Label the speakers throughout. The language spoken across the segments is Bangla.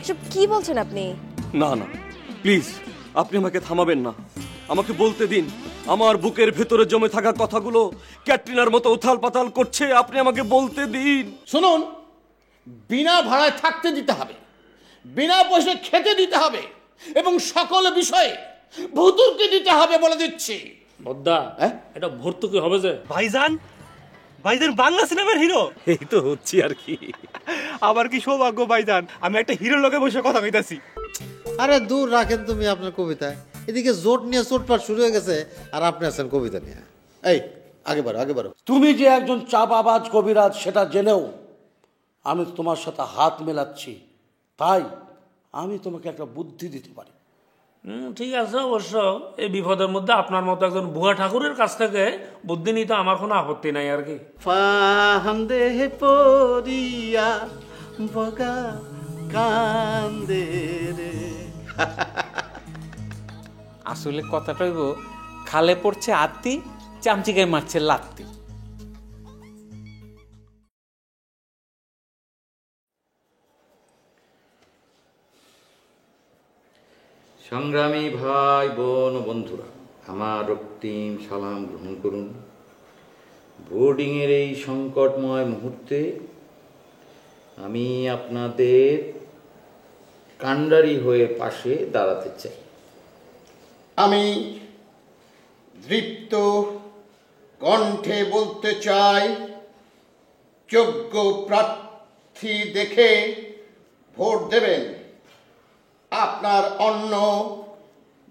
Speaker 1: এসব কি বলছেন আপনি?
Speaker 2: না না প্লিজ, আপনি আমাকে থামাবেন না। আমাকে বলতে দিন। আমার বুকের ভেতরে জমে থাকা কথাগুলো ক্যাটরিনার মতো উথাল পাতাল করছে। আপনি আমাকে বলতে দিন।
Speaker 3: শুনুন, বিনা ভাড়ায় থাকতে দিতে হবে, বিনা পয়সায় খেতে দিতে হবে, এবং সকল বিষয়ে ভর্তুকি দিতে হবে বলে দিচ্ছি।
Speaker 4: বদ্দা, এটা ভর্তুকি হবে যে?
Speaker 5: ভাইজান, ভাইজান বাংলা সিনেমার হিরো।
Speaker 2: এই তো হচ্ছি আর কি।
Speaker 5: আমার কি সৌভাগ্য ভাইজান, আমি একটা হিরোর লগে বসে কথা কইতাছি।
Speaker 6: আরে দূর রাখেন তুমি আপনার কবিতায়। এদিকে জোট নিয়ে চোটপাট শুরু হয়ে গেছে, আর আপনি আছেন কবিতা নিয়ে।
Speaker 3: এই আগে বাড়ো। তুমি যে একজন চাপাবাজ কবিরাজ সেটা জেনেও আমি তোমার সাথে হাত মেলাচ্ছি, তাই আমি তোমাকে একটা বুদ্ধি দিতে পারি।
Speaker 4: ঠিক আছে, অবশ্য এই বিপদের মধ্যে আপনার মতো একজন বুয়া ঠাকুরের কাছ থেকে বুদ্ধি নিতে আমার কোনো আপত্তি নাই আর কি।
Speaker 6: ফান্দে পড়িয়া বগা কান্দে রে।
Speaker 7: আসলে কথাটা হইব, খালে পড়ছে আত্তি, চামচিকায় মারছে লাত্তি।
Speaker 8: সংগ্রামী ভাই বোন ও বন্ধুরা, আমার রক্তিম সালাম গ্রহণ করুন। বোর্ডিংয়ের এই সংকটময় মুহূর্তে আমি আপনাদের কাণ্ডারি হয়ে পাশে দাঁড়াতে চাই।
Speaker 3: আমি দৃপ্ত কণ্ঠে বলতে চাই, যোগ্য প্রার্থী দেখে ভোট দেবেন। আপনার অন্ন,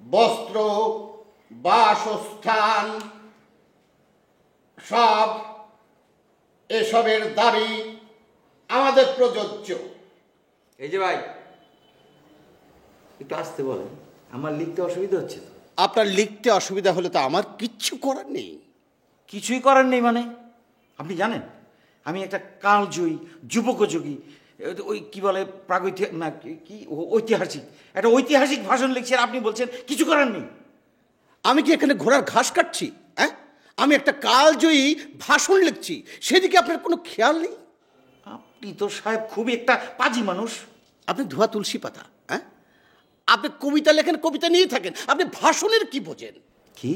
Speaker 3: বস্ত্র, বাসস্থান সব এসবের দাবি আমাদের প্রযোজ্য।
Speaker 8: এই যে ভাই, একটু আসতে বলেন, আমার লিখতে অসুবিধা হচ্ছে তো।
Speaker 3: আপনার লিখতে অসুবিধা হলে তো আমার কিচ্ছু করার নেই।
Speaker 8: কিছুই করার নেই মানে? আপনি জানেন আমি একটা কালজয়ী যুবকযোগী, ওই কি বলে প্রাগৈতিহাসিক না কি ঐতিহাসিক, একটা ঐতিহাসিক ভাষণ লিখছেন, আপনি বলছেন কিছু করার নেই।
Speaker 3: আমি কি এখানে ঘোড়ার ঘাস কাটছি? আমি একটা কালজয়ী ভাষণ লিখছি, সেদিকে আপনার কোনো খেয়াল নেই?
Speaker 8: আপনি তো সাহেব খুবই একটা পাজি মানুষ।
Speaker 3: আপনি ধোয়া তুলসী পাতা। আপনি কবিতা লেখেন, কবিতা নিয়ে থাকেন, আপনি ভাষণের কি বোঝেন?
Speaker 8: কি?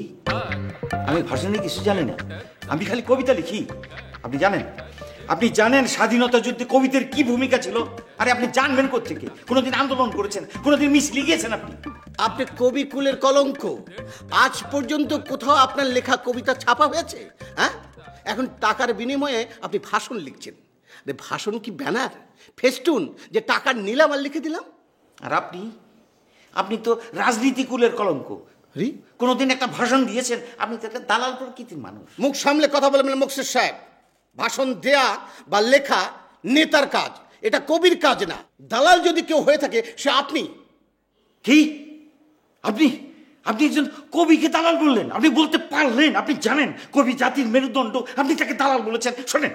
Speaker 8: আমি ভাষণে কিছু জানি না, আমি খালি কবিতা লিখি। আপনি জানেন স্বাধীনতা যুদ্ধে কবিদের কি ভূমিকা ছিল? আরে আপনি জানবেন কোত্থেকে? কোনোদিন আন্দোলন করেছেন? কোনোদিন মিছিল লিখিয়েছেন?
Speaker 3: আপনি কবি কুলের কলঙ্ক। আজ পর্যন্ত কোথাও আপনার লেখা কবিতা ছাপা হয়েছে? এখন টাকার বিনিময়ে আপনি ভাষণ লিখছেন। ভাষণ কি ব্যানার, ফেস্টুন যে টাকার নিলাম আর লিখে দিলাম?
Speaker 8: আর আপনি তো রাজনীতি কুলের কলঙ্ক। কোনোদিন একটা ভাষণ দিয়েছেন? আপনি তো একটা দালাল প্রকৃতির মানুষ।
Speaker 3: মুখ সামলে কথা বলবেন মুকসেদ সাহেব। ভাষণ দেয়া বা লেখা নেতার কাজ, এটা কবির কাজ না। দালাল যদি কেউ হয়ে থাকে সে আপনি।
Speaker 8: কি? আপনি একজন কবিকে দালাল বললেন? আপনি বলতে পারলেন? আপনি জানেন কবি জাতির মেরুদণ্ড, আপনি তাকে দালাল বলেছেন? শোনেন,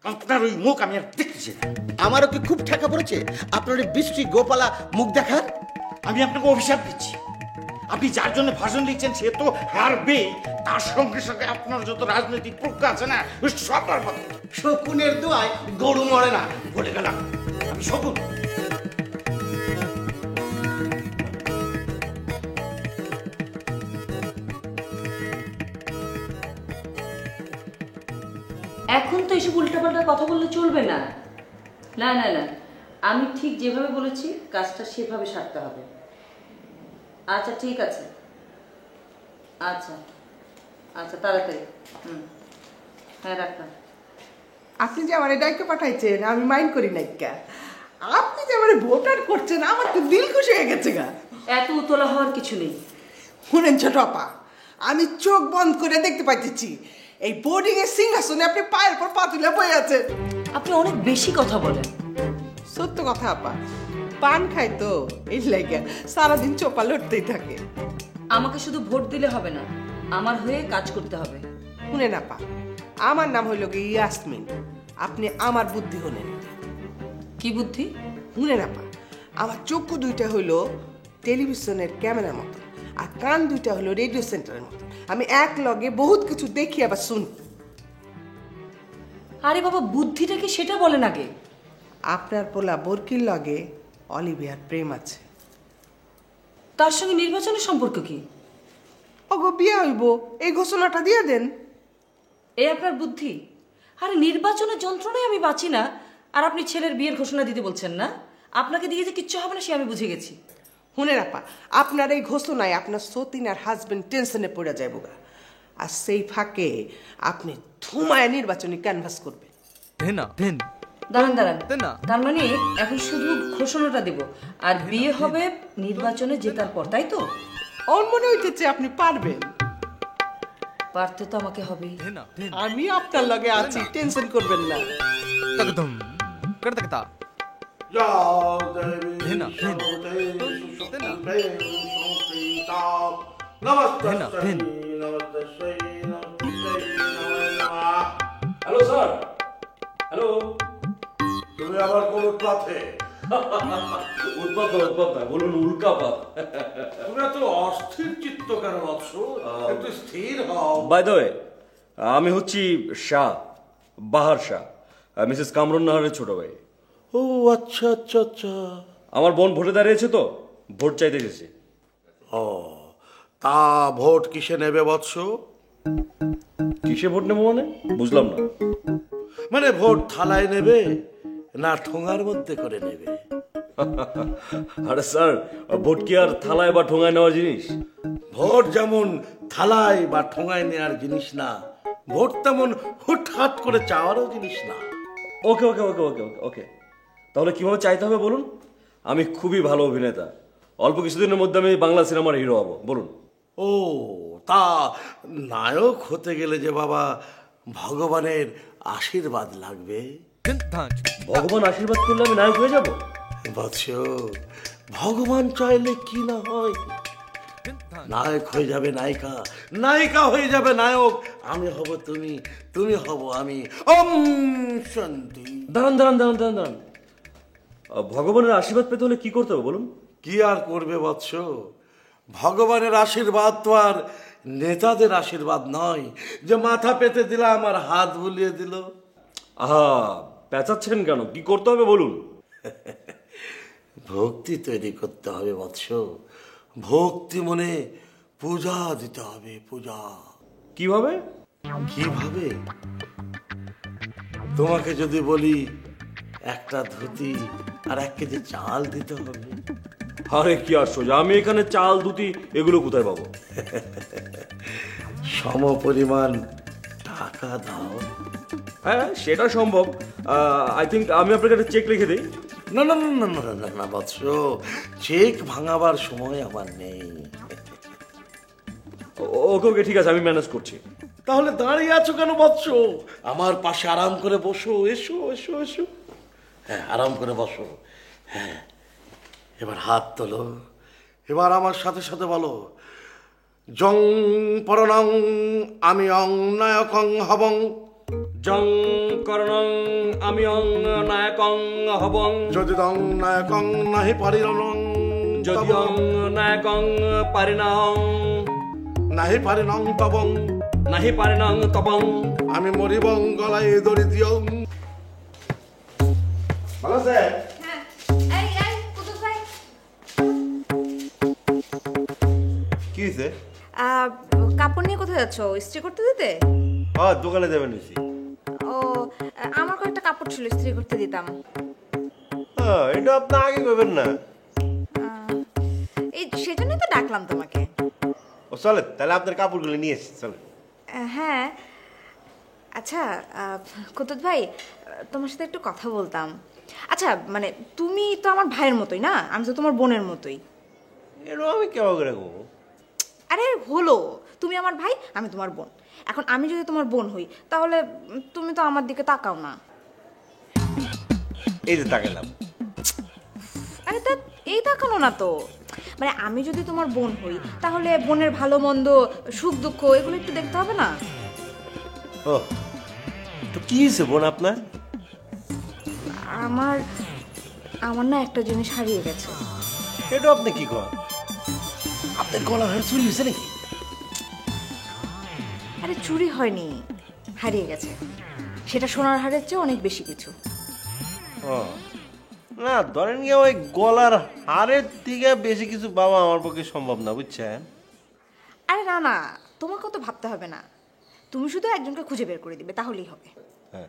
Speaker 8: আপনার ওই মুখ আমি আর দেখতেছি না।
Speaker 3: আমারও কি খুব ঠেকা পড়েছে আপনার ওই বৃষ্টি গোপালা মুখ দেখার?
Speaker 8: আমি আপনাকে অভিশাপ দিচ্ছি, আপনি যার জন্য ভাষণ লিখছেন সে তো হারবে, তার সঙ্গে সঙ্গে আপনার যত রাজনৈতিক প্রজ্ঞা আছে না সব বরবাদ।
Speaker 3: শকুনের দোয়ায় গরু মরে না, বলে গেলাম আমি শকুন।
Speaker 9: এখন তো এসব উল্টাপাল্টা কথা বললে চলবে না। না না না, আমি ঠিক যেভাবে বলেছি কাজটা সেভাবে সারতে হবে। আচ্ছা ঠিক আছে, আচ্ছা আচ্ছা তাড়াতাড়ি। হ্যাঁ রাখলাম।
Speaker 10: আপনি যে আমার ডাইকে পাঠাইছেন আমি মাইন্ড করি নাই, আপনি যে আমার ভোটার করছেন আমার তো দিল খুশি হয়ে গেছে গা।
Speaker 9: এত উতলা হওয়ার কিছু নেই।
Speaker 10: শুনেন ছোট আপা, আমি চোখ বন্ধ করে দেখতে পাইতেছি এই বোর্ডিং এর সিংহাসনে আপনি পায়ের পর পা তুলে বসে আছেন।
Speaker 9: আপনি অনেক বেশি কথা বলেন।
Speaker 10: সত্য কথা আপা, পান খাই তো এই লাগে সারাদিন চোপা লড়তেই থাকে।
Speaker 9: আমাকে শুধু ভোট দিলে হবে না, আমার হয়ে কাজ করতে হবে।
Speaker 10: শুনেন আপা, আমার নাম হইল কি ইয়াসমিন, আপনি আমার বুদ্ধি হলেন।
Speaker 9: কি বুদ্ধি?
Speaker 10: শুনেন আপা, আমার চক্ষু দুইটা হইল টেলিভিশনের ক্যামেরার মতো, আর কান দুইটা হলো রেডিও সেন্টারের মতো। আমি এক লগে বহুত কিছু দেখি আবার শুনি।
Speaker 9: আরে বাবা, বুদ্ধিটা কি সেটা বলেন আগে।
Speaker 10: আপনার পোলা বরকির লগে অলিভিয়ার প্রেম আছে।
Speaker 9: তার সঙ্গে নির্বাচনের সম্পর্ক কি?
Speaker 10: ওগো বিয়ে হইব, এই ঘোষণাটা দিয়ে দেন।
Speaker 9: এই আপনার বুদ্ধি? আরে নির্বাচনের যন্ত্রণায় আমি বাঁচি না, আর আপনি ছেলের বিয়ের ঘোষণা দিতে বলছেন না? আপনাকে দিয়ে যে কিচ্ছু হবে না সে আমি বুঝে গেছি।
Speaker 10: হুনের আপা, আপনার এই ঘোষণায় আপনার সতীন আর হাজবেন্ড টেনশনে পড়ে যাইব গা, আর সেই ফাঁকে আপনি ধুমায় নির্বাচনী ক্যানভাস করবেন।
Speaker 9: দাঁড়ান দাঁড়ান, তার মানে এখন শুধু ঘোষণাটা দেব আর বিয়ে হবে নির্বাচনে জেতার পর, তাই তো?
Speaker 10: ওর মনে হইতেছে আপনি পারবেন।
Speaker 9: পারতে তো আমাকে হবেই।
Speaker 10: আমি আপনার লগে আছি, টেনশন করবেন না।
Speaker 2: Hello sir, hello.
Speaker 1: তুমি আবার কোন পথে?
Speaker 2: উৎপাত না, বলুন উল্কাপাত।
Speaker 1: তুমি এত অস্থির চিত্ত কেন বৎস? একটু স্থির হও।
Speaker 2: বাই দ্য ওয়ে, আমি হচ্ছি শাহ, বাহার শাহ, মিসেস কামরুন নাহারের ছোট ভাই।
Speaker 1: ও আচ্ছা আচ্ছা আচ্ছা।
Speaker 2: আমার বোন ভোটে দাঁড়িয়েছে তো, ভোট চাইতে এসেছি।
Speaker 1: ও, তা ভোট কিসে নেবে বৎস?
Speaker 2: কিসে ভোট নেবো মানে? বুঝলাম না।
Speaker 1: মানে ভোট থালায় নেবে না ঠোঙার মধ্যে করে নেবে?
Speaker 2: আরে স্যার, ভোট কি আর থালায় বা ঠোঙায় নেওয়ার জিনিস?
Speaker 1: ভোট যেমন থালায় বা ঠোঙায় নেওয়ার জিনিস না, ভোট তেমন হুটহাট করে চাওয়ারও জিনিস না।
Speaker 2: ওকে ওকে ওকে ওকে ওকে ওকে তাহলে কিভাবে চাইতে হবে বলুন? আমি খুবই ভালো অভিনেতা, অল্প কিছুদিনের মধ্যে আমি বাংলা সিনেমার হিরো হব। বলুন।
Speaker 1: ও, তা নায়ক হতে গেলে যে বাবা ভগবানের আশীর্বাদ লাগবে।
Speaker 2: ভগবান আশীর্বাদ করলে আমি নায়ক হয়ে যাব?
Speaker 1: বৎস, ভগবান চাইলে কি না হয়। নায়ক হয়ে যাবে নায়িকা, নায়িকা হয়ে যাবে নায়ক, আমি হব তুমি, তুমি হব আমি। ওম শান্তি।
Speaker 2: দাঁড়ান দাঁড়ান দাঁড়ান দাঁড়ান দাঁড়ান, ভগবানের আশীর্বাদ পেতে হলে কি করতে হবে বলুন?
Speaker 1: কি আর করবে বৎস, ভগবানের আশীর্বাদ তো আর নেতাদের আশীর্বাদ নয় যে মাথা পেতে দিলাম আর হাত বুলিয়ে দিল।
Speaker 2: আহা, পেঁচাচ্ছেন কেন? কি করতে হবে বলুন?
Speaker 1: ভক্তি তৈরি করতে হবে বৎস, ভক্তি মনে পূজা দিতে হবে, পূজা।
Speaker 2: কিভাবে?
Speaker 1: কিভাবে? তোমাকে যদি বলি একটা ধুতি আর 1 কেজি চাল দিতে হবে।
Speaker 2: আরে কি আশ্চর্য, আমি এখানে চাল দুটি এগুলো কোথায় পাবো?
Speaker 1: সম পরিমাণ টাকা দাও।
Speaker 2: হ্যাঁ, সেটা সম্ভব। আই থিঙ্ক আমি আপনাকে একটা চেক লিখে দিই।
Speaker 1: না না না না না না না বৎস, চেক ভাঙাবার সময় আমার নেই।
Speaker 2: ওকে ওকে, ঠিক আছে, আমি ম্যানেজ করছি।
Speaker 1: তাহলে দাঁড়িয়ে আছো কেন বৎস? আমার পাশে আরাম করে বসো, এসো এসো এসো। হ্যাঁ, আরাম করে বসো। হ্যাঁ, এবার হাত তোলো, এবার আমার সাথে সাথে বলো, জং পরণং আমি অং নায়কং হবং।
Speaker 2: জং করণং আমি অং নায়কং হবং।
Speaker 1: যদি দং নায়কং নাহি পারিণং,
Speaker 2: যদি অং নায়কং পারিণং,
Speaker 1: নাহি পারিণং তবং,
Speaker 2: নাহি পারিণং তবং।
Speaker 1: আমি মরিবং গলায় দড়ি দিয়ং। ভালো আছে?
Speaker 11: কি হয়েছে?
Speaker 12: কাপড় নিয়ে কোথায় যাচ্ছ? ইস্ত্রি করতে দিতে?
Speaker 11: হ্যাঁ, দোকানে যাবেন নিছি।
Speaker 12: ও, আমার কয়েকটা কাপড় ছিল, ইস্ত্রি করতে দিতাম।
Speaker 11: হ্যাঁ, এটা আপনি আগে করবেন না।
Speaker 12: এই সেজন্যই তো ডাকলাম তোমাকে।
Speaker 11: ও চলে, তাহলে আপনার কাপড়গুলো নিয়ে এসছি, চলে।
Speaker 12: হ্যাঁ, আচ্ছা কুতুব ভাই, তোমার সাথে একটু কথা বলতাম। আচ্ছা, মানে তুমি তো আমার ভাইয়ের মতোই না, আমি তো তোমার বোনের মতোই।
Speaker 11: এরকম আমি কেমন করে করবো?
Speaker 12: আরে হলো, তুমি আমার ভাই, আমি তোমার বোন। এখন আমি যদি তোমার বোন হই, তাহলে তুমি তো আমার দিকে তাকাও না।
Speaker 11: এই যে তাকালাম।
Speaker 12: আরে তা এই তাকানো না তো, মানে আমি যদি তোমার বোন হই, তাহলে বোনের ভালো মন্দ, সুখ দুঃখ এগুলো একটু দেখতে হবে না?
Speaker 11: ও, তো কি হয়েছে বোন আপনার?
Speaker 12: আমার না একটা জিনিস হারিয়ে গেছে।
Speaker 11: এটা আপনি কি করেন? আপনার গলা হার চুরি হয়েছে নাকি?
Speaker 12: আরে চুরি হয়নি, হারিয়ে গেছে। সেটা সোনার হারের চেয়ে অনেক বেশি কিছু।
Speaker 11: ও, না ধরেন গিয়ে ওই গলার হারের থেকে বেশি কিছু পাওয়া আমার পক্ষে সম্ভব না, বুঝছেন?
Speaker 12: আরে না না, তোমাকে তো ভাবতে হবে না, তুমি শুধু একজনকে খুঁজে বের করে দিবে, তাহলেই হবে।
Speaker 11: হ্যাঁ,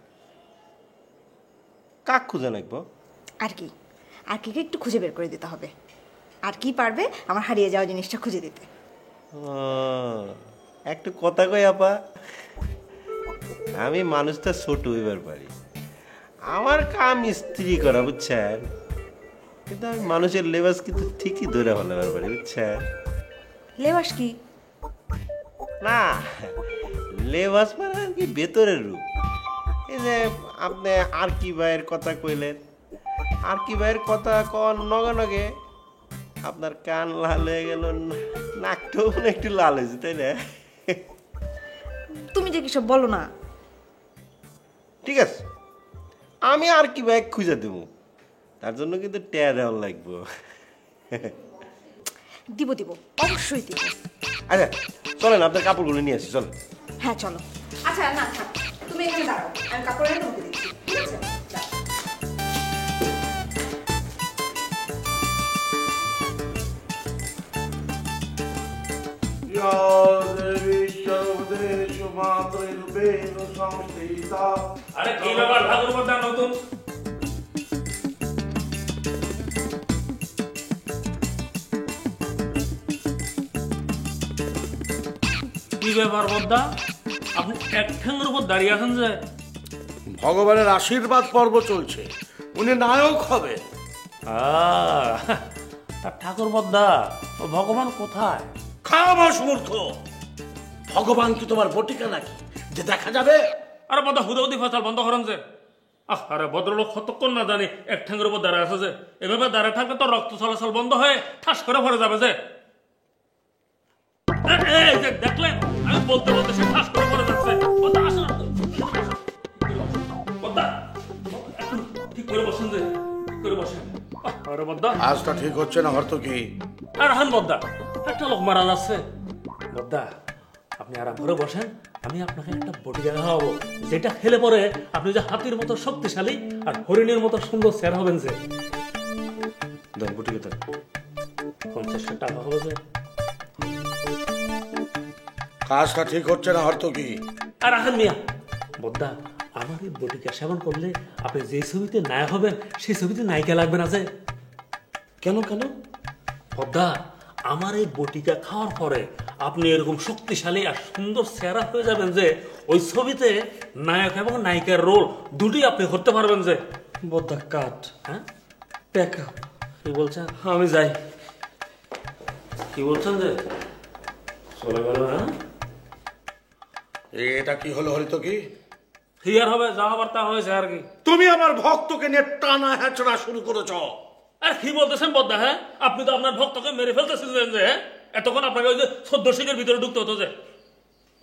Speaker 11: কাক খুঁজে লাগবো?
Speaker 12: আর কি, আর কি একটু খুঁজে বের করে দিতে হবে। আর কি পারবে আমার হারিয়ে যাওয়া জিনিসটা খুঁজে দিতে?
Speaker 11: একটু কথা কই আপা, আমি মানুষটা ছোট হইবার পারি, আমার কাম স্ত্রী করা, বুঝছেন? কিন্তু আমি মানুষের লেবাস কিন্তু ঠিকই ধরে ফেলাবার পারি, বুঝছেন?
Speaker 12: লেবাস কি?
Speaker 11: না, লেবাস মানে আর কি ভেতরের রূপ। এই যে আপনি আর কি ভাইয়ের কথা কইলেন, আর কি ভাইয়ের কথা কন নগে নগে আপনার কান লাল হয়ে গেল, নাকটাও একটু লাল হয়েছে, তাই না?
Speaker 12: তুমি যে কিসব বলো না।
Speaker 11: ঠিক আছে, আমি আর কি ভাই খুঁজে দেবো, তার জন্য কিন্তু টেয়া দেওয়ার লাগবো।
Speaker 12: দিব দিব, অবশ্যই দিব।
Speaker 11: আচ্ছা চলেন, আপনার কাপড়গুলো নিয়ে আসি, চলেন।
Speaker 12: হ্যাঁ চলো। আচ্ছা না থাক, তুমি এখানে দাঁড়াও, আমি কাপড় এনে তোমাকে দিচ্ছি, ঠিক আছে?
Speaker 4: আরে কি ব্যাপার ঠাকুর কথা নতুন? কি ব্যাপার বদ্দা, আপনি এক ঠ্যাঙ্গের উপর দাঁড়িয়ে আছেন যে?
Speaker 1: ভগবানের আশীর্বাদ পর্ব চলছে, উনি নায়ক হবে।
Speaker 4: ঠাকুর বদ্দা, ভগবান কোথায়?
Speaker 1: খামাস মূর্খ, ভগবান কি তোমার বটিকা নাকি যে দেখা যাবে?
Speaker 4: আরে বদ্দা হুদাহুদি ফসল বন্ধ করেন যে। আরে ভদ্রলোক কতক্ষণ না জানি এক ঠ্যাঙ্গের উপর দাঁড়ায় আছে যে, এভাবে দাঁড়ায় থাকলে তো রক্ত চলাচল বন্ধ হয়ে ঠাস করে ভরে যাবে যে। দেখলেন, আমি বলতে বলতে সে ঠাস করে ভরে যাচ্ছে। ঠিক করে বসেন যে, ঠিক করে বসেন। আরে বদ্দা,
Speaker 1: আজটা ঠিক হচ্ছে না, হয়তো কি?
Speaker 4: আর হান বদ্দা, একটা লোক মারা যাচ্ছে। বদ্দা আপনি আরাম করে বসেন, আমি আপনাকে একটা বটিকা খাওয়াবো, যেটা খেলে পরে আপনি যে হাতির মতো শক্তিশালী আর হরিণের মতো সুন্দর চেহারা হবেন যে।
Speaker 11: বটিকা
Speaker 4: 50 টাকা হবে যে।
Speaker 1: কাজটা ঠিক হচ্ছে না, হয়তো কি?
Speaker 4: আর আহান মিয়া, বদ্দা আমার এই বটিকা সেবন করলে আপনি যে ছবিতে নায়ক হবেন সেই ছবিতে নায়িকা লাগবে না যে।
Speaker 1: কেন কেন?
Speaker 4: বদ্দা আমার এই বটিকা খাওয়ার পরে আপনি এরকম শক্তিশালী আর সুন্দর চেহারা হয়ে যাবেন যে ওই ছবিতে নায়ক এবং নায়িকার রোল দুটি আপনি করতে পারবেন যে।
Speaker 2: বদ্দা কাট,
Speaker 4: হ্যাঁ
Speaker 2: প্যাক আপ।
Speaker 4: কি বলছেন?
Speaker 2: আমি যাই।
Speaker 4: কি বলছেন যে চলে গেল? হ্যাঁ,
Speaker 1: এটা কি হলো হয়তো কি?
Speaker 4: কি আর হবে, যা হবার তা হয়েছে আর কি।
Speaker 1: তুমি আমার ভক্তকে নিয়ে টানা হ্যাচড়া শুরু করেছ।
Speaker 4: আর কি বলতেছেন বদ্দা? হ্যাঁ, আপনি তো আপনার ভক্তকে মেরে ফেলতেছিলেন যে। হ্যাঁ, এতক্ষণ আপনাকে ওই যে 14 শিখের ভিতরে ঢুকতে হতো যে।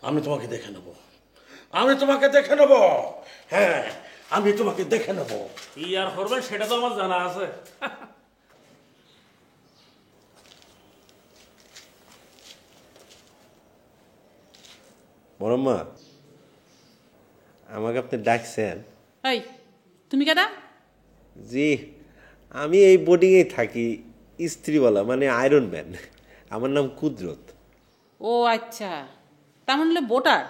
Speaker 1: আমি তোমাকে দেখে নেব, আমি তোমাকে দেখে নেব। হ্যাঁ, আমি তোমাকে দেখে নেব।
Speaker 4: কি আর করবেন সেটা তো আমার জানা আছে।
Speaker 11: বড়ম্মা, আমাকে আপনি ডাকছেন?
Speaker 13: এই তুমি কেডা?
Speaker 11: জি, আমি এই বোর্ডিংয়ে থাকি, স্ত্রীওয়ালা, মানে আয়রন ম্যান। আমার নাম কুদরত।
Speaker 13: ও আচ্ছা, তার মানে ভোটার।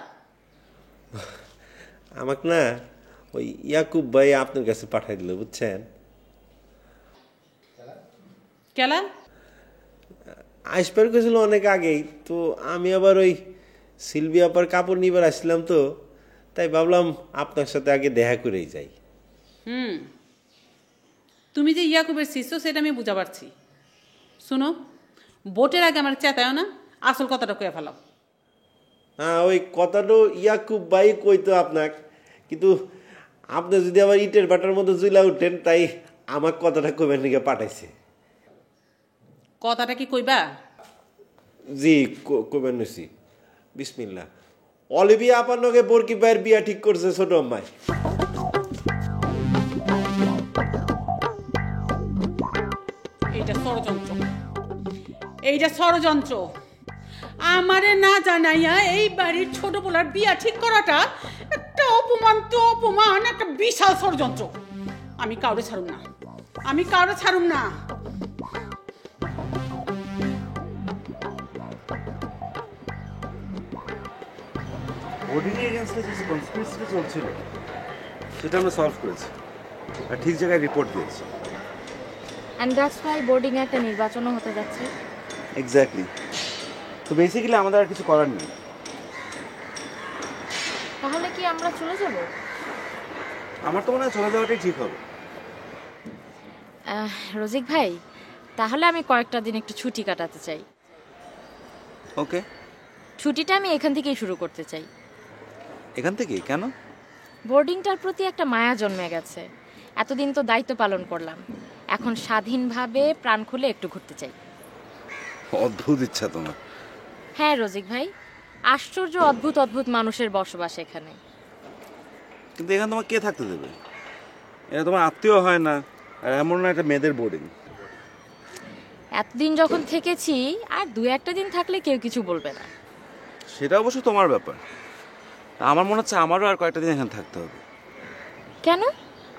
Speaker 11: আমাকে না ওই ইয়াকুব ভাই আপনার কাছে পাঠাই দিল, বুঝছেন?
Speaker 13: কেলা
Speaker 11: আসবার গেছিল অনেক আগেই, তো আমি আবার ওই সিলভি আপার কাপড় নিবার আসলাম, তো তাই ভাবলাম আপনার সাথে আগে দেখা করেই যাই।
Speaker 13: তুমি যে ইয়াকুবের শিষ্য সেটা আমি বুঝা পারছি। শুনো, ভোটের আগে আমার চেতায় না, আসল কথাটা কয়ে ফেলাও।
Speaker 11: হ্যাঁ, ওই কথাটা ইয়াকুব ভাই কইতো আপনাক, কিন্তু আপনি যদি আবার ইটের বাটার মতো জুলা উঠেন, তাই আমার কথাটা কইবার নিকে পাঠাইছে।
Speaker 13: কথাটা কি কইবা?
Speaker 11: জি, কইবেন নছি। বিসমিল্লাহ। অলিভিয়া আপার নগে বরকি ভাইয়ের বিয়া ঠিক করছে ছোট আম্মাই।
Speaker 13: এইটা ষড়যন্ত্র, এইটা ষড়যন্ত্র। আমারে না জানাইয়া এই বাড়ির ছোট পোলার বিয়া ঠিক করাটা একটা অপমান, তো অপমান, একটা বিশাল ষড়যন্ত্র। আমি কাউরে ছাড়ুম না, আমি কারো ছাড়ুম না।
Speaker 14: বোর্ডিং এগেন্স্টে যে কনস্পিরেসি চলছিল সেটা আমরা সলভ করেছি আর ঠিক জায়গায় রিপোর্ট দিয়েছি।
Speaker 12: অ্যান্ড দ্যাটস ওয়াই বোর্ডিংয়ে একটা নির্বাচনও হতে যাচ্ছে।
Speaker 14: এক্স্যাক্টলি। তো বেসিক্যালি আমাদের আর কিছু করার নেই।
Speaker 12: তাহলে কি আমরা চলে যাব?
Speaker 14: আমার তো মনে হয় চলে যাওয়াটাই ঠিক হবে।
Speaker 12: রোজিক ভাই, তাহলে আমি কয়েকটা দিন একটু ছুটি কাটাতে চাই।
Speaker 14: ওকে।
Speaker 12: ছুটিটা আমি এখান থেকেই শুরু করতে চাই।
Speaker 14: এখান থেকে কেন?
Speaker 12: বোর্ডিংটার প্রতি একটা মায়া জন্মে গেছে। এতদিন তো দায়িত্ব পালন করলাম, এখন স্বাধীনভাবে প্রাণ খুলে একটু ঘুরতে চাই।
Speaker 14: অদ্ভুত ইচ্ছা তোমার।
Speaker 12: হ্যাঁ রোজিক ভাই, আশ্চর্য অদ্ভুত অদ্ভুত মানুষের বসবাস এখানে।
Speaker 14: কিন্তু এখানে তোমার কে থাকতে দেবে? এটা তোমার আত্মীয় হয় না, আর এমন না একটা মেয়েদের বোর্ডিং।
Speaker 12: এতদিন যখন থেকেছি, আর দু একটা দিন থাকলে কেউ কিছু বলবে না।
Speaker 14: সেটা অবশ্য তোমার ব্যাপার। আমার মনে হচ্ছে আমারও আর কয়েকটা দিন এখানে থাকতে হবে।
Speaker 12: কেন?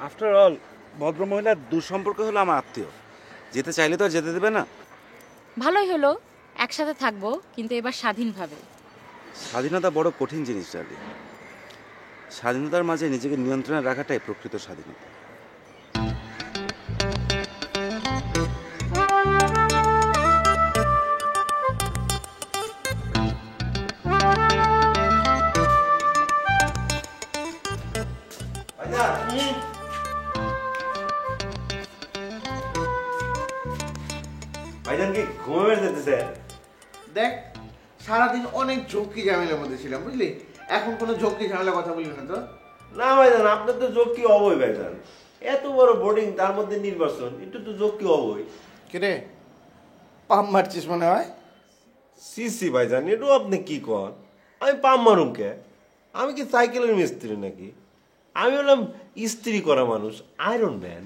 Speaker 14: আফটার অল ভদ্রমহিলার দুঃসম্পর্ক হলো আমার আত্মীয়, যেতে চাইলে তো আর যেতে দেবে না।
Speaker 12: ভালোই হলো, একসাথে থাকবো, কিন্তু এবার স্বাধীনভাবে।
Speaker 14: স্বাধীনতা বড় কঠিন জিনিস ডালি। স্বাধীনতার মাঝে নিজেকে নিয়ন্ত্রণে রাখাটাই প্রকৃত স্বাধীনতা।
Speaker 11: ভাইজান কি ঘুমে যেতেছে?
Speaker 3: দেখ, সারাদিন অনেক ঝক্কি ঝামেলার মধ্যে ছিলাম, বুঝলি? এখন কোনো ঝক্কি ঝামেলার কথা বলবি না তো?
Speaker 11: না ভাইজান, আপনার তো যোগ কি অবই ভাইজান। এত বড় বোর্ডিং, তার মধ্যে নির্বাচন, একটু তো যোগ কি অবই।
Speaker 3: কিরে, পাম মারছিস মনে হয়?
Speaker 11: সি ভাইজান, এটাও আপনি কি কন? আমি পাম মারুম কে? আমি কি সাইকেলের মিস্ত্রি নাকি? আমি হলাম ইস্ত্রি করা মানুষ, আয়রন ম্যান।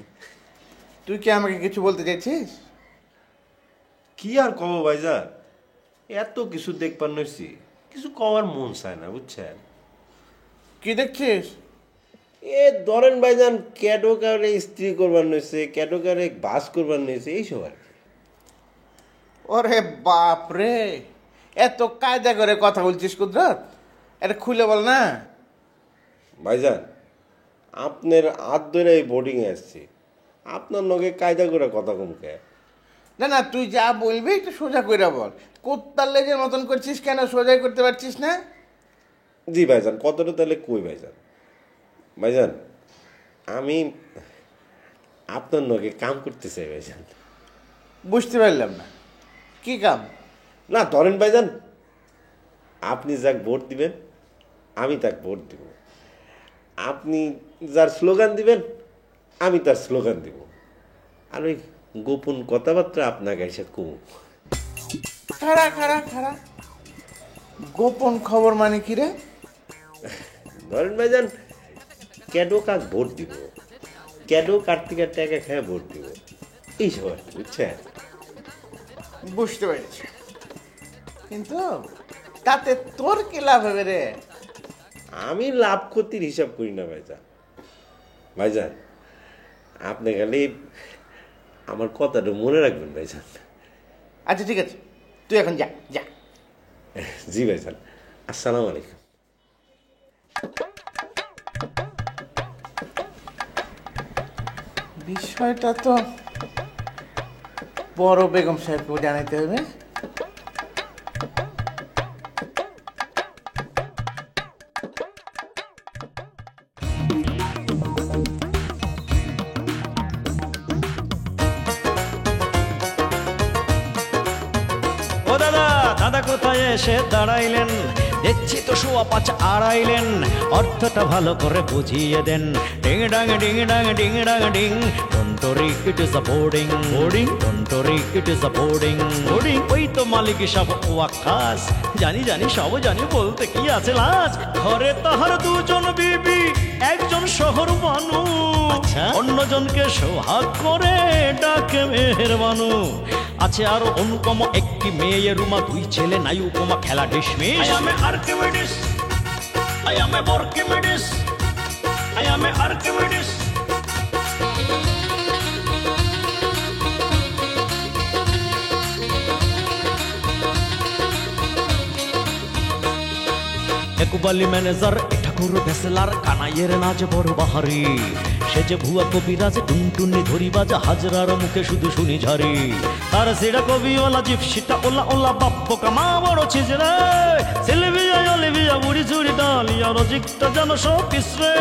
Speaker 3: তুই কি আমাকে কিছু বলতে চাইছিস?
Speaker 11: কি আর কব ভাইজান, এত কিছু দেখবার নইছি, কিছু কওয়ার মন চায় না, বুঝছেন?
Speaker 3: কি দেখছিস?
Speaker 11: এ ধরেন ভাইজান, ক্যাডো কারে ইস্ত্রি করবার নইছে, ক্যাডো কারে বাস করবার নইছে, এইসব আর কি।
Speaker 3: ওরে বাপ রে, এত কায়দা করে কথা বলছিস কুদরত, এটা খুলে বল না।
Speaker 11: ভাইজান, আপনার হাত ধরে এই বোর্ডিংয়ে আসছি, আপনার লগে কায়দা করে কথা কমকে।
Speaker 3: না না, তুই যা বলবি একটু সোজা করে বল। কুত্তার লেজের মতন করছিস কেন? সোজাই করতে পারছিস না?
Speaker 11: জি ভাইজান, কতটা তাহলে কই ভাইজান? ভাইজান, আমি আপনার লগে কাম করতে চাই ভাইজান।
Speaker 3: বুঝতে পারলাম না, কি কাম?
Speaker 11: না ধরেন ভাইজান, আপনি যাক ভোট দিবেন, আমি তাক ভোট দিব। আপনি যার স্লোগান দিবেন, আমি তার স্লোগান দিব। আর ওই গোপন কথাবার্তা আপনাকে এসে কম।
Speaker 3: খাড়া খাড়া খাড়া, গোপন খবর মানে কি রে?
Speaker 11: ধরেন ভাইজান, ক্যাডো কাক ভোট দিব, ক্যাডো কার্তিকের টাকা খেয়ে ভোট দিব, এইসব আর কি, বুঝছেন?
Speaker 3: বুঝতে পেরেছি, কিন্তু তাতে তোর কি লাভ হবে রে?
Speaker 11: আমি লাভ ক্ষতির হিসাব করি না ভাইজান। ভাইজান, আপনি খালি আমার কথাটা মনে রাখবেন ভাইজান।
Speaker 3: আচ্ছা ঠিক আছে, তুই এখন যা যা।
Speaker 11: জি ভাইজান, আসসালামু আলাইকুম।
Speaker 3: বিষয়টা তো বড় বেগম সাহেবকে জানাইতে হবে।
Speaker 15: ও দাদা, দাদা কোথায় এসে দাঁড়াইলেন? দেখছি তো সোয়া পাঁচ আড়াইলেন, অর্থটা ভালো করে বুঝিয়ে দেন। ডিং ডাং ডিং ডাং ডিং ডাং ডিং, টন্টরি it is a boarding, boarding টন্টরি it is a boarding, boarding. ওই তো মালিক সব ওয়াক্কাস, জানি জানি সব জানি, বলতে কি আছে লাজ? ঘরে তাহার দুজন বিবি, একজন শহর বানু, অন্যজনকে সোহাগ করে ডাকে মেহের বানু। আছে আরো অনুপম একটি মেয়ে রুমা, দুই ছেলে নাই উপমা, খেলা dismiss. I am a Archimedes, I am a Archimedes, I am a Archimedes. একুবালি ম্যানেজার ঠাকুর ভেসেলার কানাইয়ের নাচ বড় বাহারি সে যে ভুয়া কবিরাজ টুনটুনি ধরিবাজ হাজরার মুখে শুধু শুনি ঝারি তার সেটা কবিওয়ালা জিপসিটা ওলা ওলা বাপ্প কামা বড় ছিজরে সিলভিয়া অলিভিয়া বুড়ি ঝুড়ি ডালিয়া রজিকটা যেন সব পিছরে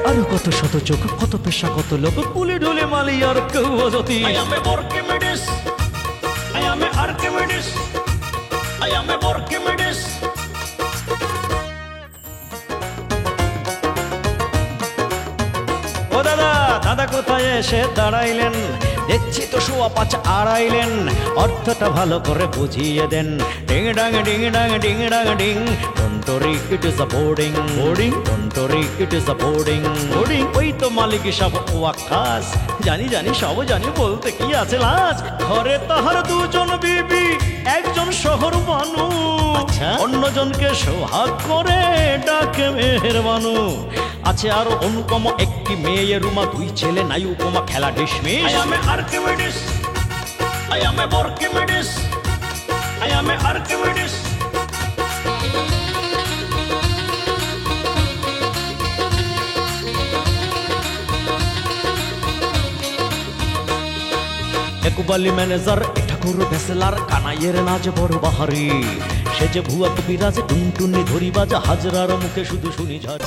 Speaker 15: আর কত শত চোখ কত পেশা কত লোক কুলি ঢুলি মালিয়ার কেউ অজতি I am a Archimedes I am a Archimedes I am a Archimedes ও দাদা দাদা কোথায় এসে দাঁড়াইলেন দেখছি তো শোয়া পাঁচ আড়াইলেন অর্থটা ভালো করে বুঝিয়ে দেন ডিং ডাং ডিং ডাং ডিং ডাং ডিং টন্টরি it is a boarding boarding টন্টরি it is a boarding boarding ওই তো মালিক সব ওয়াক্কাস জানি জানি সব জানি বলতে কি আছে লাজ ঘরে তাহার দুজন বিবি একজন শহর বানু অন্যজনকে সোহাগ করে ডাকে মেহেরবানু আছে আর অনুপম একটি মেয়ে রুমা দুই ছেলে নাই উপমা খেলা dismiss I am a Archimedes I am a Archimedes I am a Archimedes একুবালি ম্যানেজার ঠাকুর ভেসেলার কানাইয়ের নাচ বড় বাহারি সে যে ভুয়া কবিরাজ টুনটুনি ধরিবাজ হাজরার মুখে শুধু শুনি ঝাড়